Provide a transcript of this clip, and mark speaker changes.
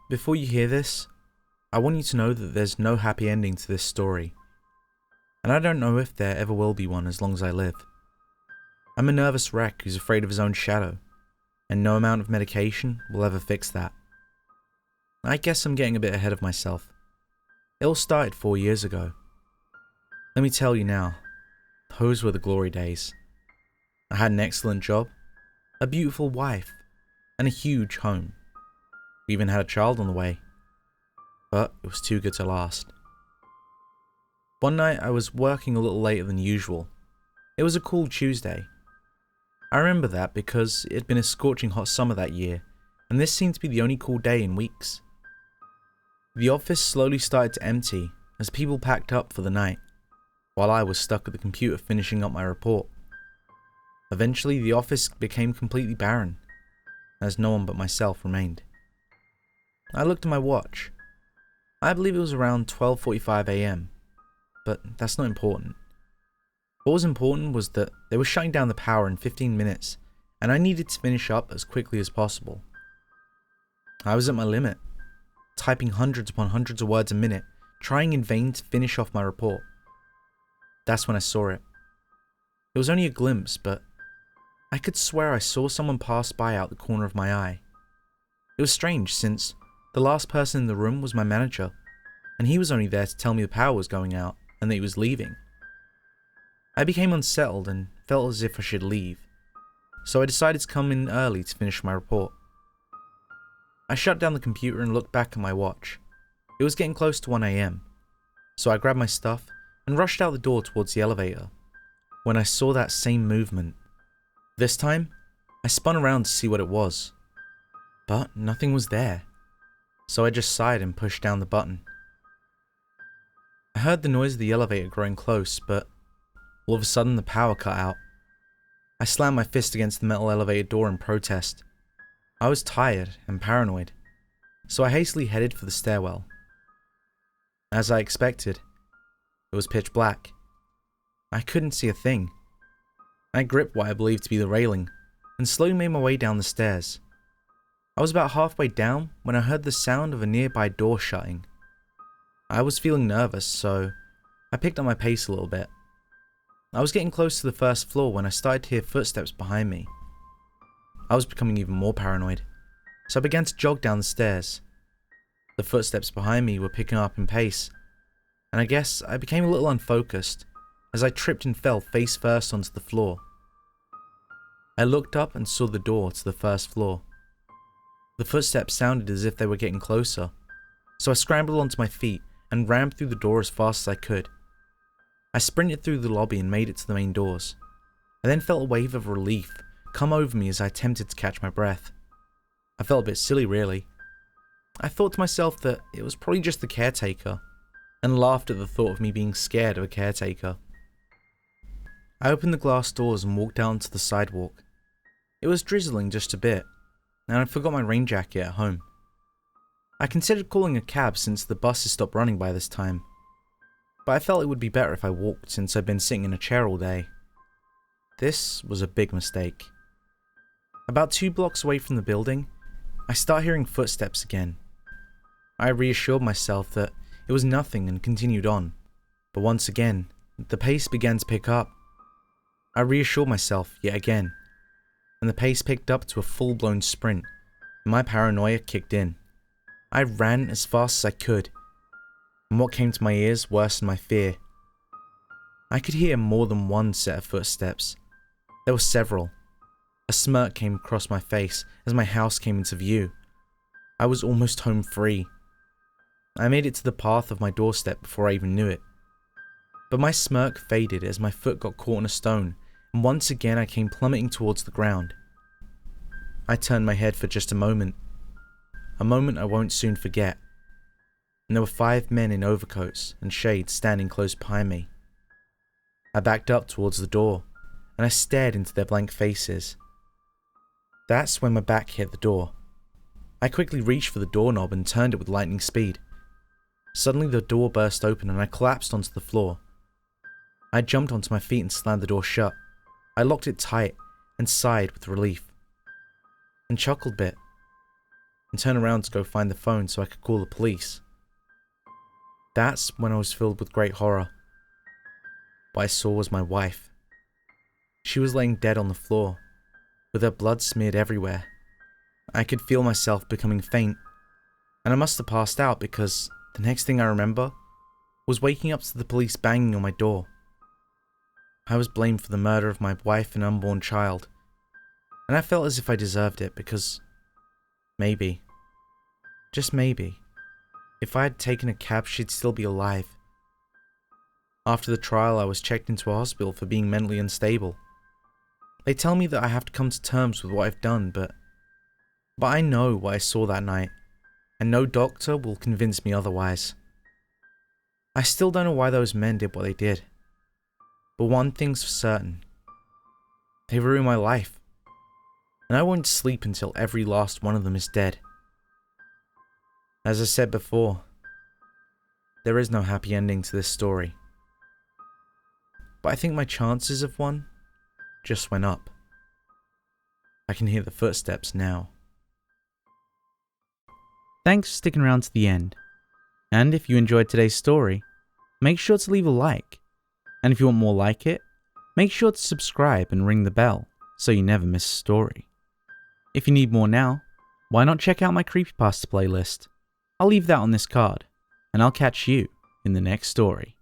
Speaker 1: Before you hear this, I want you to know that there's no happy ending to this story. And I don't know if there ever will be one as long as I live. I'm a nervous wreck who's afraid of his own shadow, and no amount of medication will ever fix that. I guess I'm getting a bit ahead of myself. It all started 4 years ago. Let me tell you now, those were the glory days. I had an excellent job, a beautiful wife, and a huge home. We even had a child on the way. But it was too good to last. One night I was working a little later than usual. It was a cool Tuesday. I remember that because it had been a scorching hot summer that year, and this seemed to be the only cool day in weeks. The office slowly started to empty as people packed up for the night, while I was stuck at the computer finishing up my report. Eventually the office became completely barren, as no one but myself remained. I looked at my watch. I believe it was around 12:45 AM, but that's not important. What was important was that they were shutting down the power in 15 minutes, and I needed to finish up as quickly as possible. I was at my limit, typing hundreds upon hundreds of words a minute, trying in vain to finish off my report. That's when I saw it. It was only a glimpse, but I could swear I saw someone pass by out the corner of my eye. It was strange since the last person in the room was my manager, and he was only there to tell me the power was going out and that he was leaving. I became unsettled and felt as if I should leave, so I decided to come in early to finish my report. I shut down the computer and looked back at my watch. It was getting close to 1 AM, so I grabbed my stuff and rushed out the door towards the elevator, when I saw that same movement. This time, I spun around to see what it was, but nothing was there. So I just sighed and pushed down the button. I heard the noise of the elevator growing close, but all of a sudden the power cut out. I slammed my fist against the metal elevator door in protest. I was tired and paranoid, so I hastily headed for the stairwell. As I expected, it was pitch black. I couldn't see a thing. I gripped what I believed to be the railing and slowly made my way down the stairs. I was about halfway down when I heard the sound of a nearby door shutting. I was feeling nervous, so I picked up my pace a little bit. I was getting close to the first floor when I started to hear footsteps behind me. I was becoming even more paranoid, so I began to jog down the stairs. The footsteps behind me were picking up in pace, and I guess I became a little unfocused as I tripped and fell face first onto the floor. I looked up and saw the door to the first floor. The footsteps sounded as if they were getting closer, so I scrambled onto my feet and ran through the door as fast as I could. I sprinted through the lobby and made it to the main doors. I then felt a wave of relief come over me as I attempted to catch my breath. I felt a bit silly, really. I thought to myself that it was probably just the caretaker, and laughed at the thought of me being scared of a caretaker. I opened the glass doors and walked out onto the sidewalk. It was drizzling just a bit, and I forgot my rain jacket at home. I considered calling a cab since the buses stopped running by this time, but I felt it would be better if I walked since I'd been sitting in a chair all day. This was a big mistake. About 2 blocks away from the building, I start hearing footsteps again. I reassured myself that it was nothing and continued on, but once again, the pace began to pick up. I reassured myself yet again, and the pace picked up to a full-blown sprint, and my paranoia kicked in. I ran as fast as I could, and what came to my ears worsened my fear. I could hear more than one set of footsteps. There were several. A smirk came across my face as my house came into view. I was almost home free. I made it to the path of my doorstep before I even knew it. But my smirk faded as my foot got caught in a stone, and once again I came plummeting towards the ground. I turned my head for just a moment I won't soon forget, and there were 5 men in overcoats and shades standing close behind me. I backed up towards the door, and I stared into their blank faces. That's when my back hit the door. I quickly reached for the doorknob and turned it with lightning speed. Suddenly the door burst open and I collapsed onto the floor. I jumped onto my feet and slammed the door shut. I locked it tight and sighed with relief, and chuckled a bit. and turn around to go find the phone so I could call the police. That's when I was filled with great horror. What I saw was my wife. She was laying dead on the floor, with her blood smeared everywhere. I could feel myself becoming faint, and I must have passed out because the next thing I remember was waking up to the police banging on my door. I was blamed for the murder of my wife and unborn child, and I felt as if I deserved it because maybe, just maybe, if I had taken a cab, she'd still be alive. After the trial, I was checked into a hospital for being mentally unstable. They tell me that I have to come to terms with what I've done, but I know what I saw that night, and no doctor will convince me otherwise. I still don't know why those men did what they did, but one thing's for certain. They ruined my life, and I won't sleep until every last one of them is dead. As I said before, there is no happy ending to this story, but I think my chances of one just went up. I can hear the footsteps now. Thanks for sticking around to the end, and if you enjoyed today's story, make sure to leave a like, and if you want more like it, make sure to subscribe and ring the bell so you never miss a story. If you need more now, why not check out my Creepypasta playlist? I'll leave that on this card, and I'll catch you in the next story.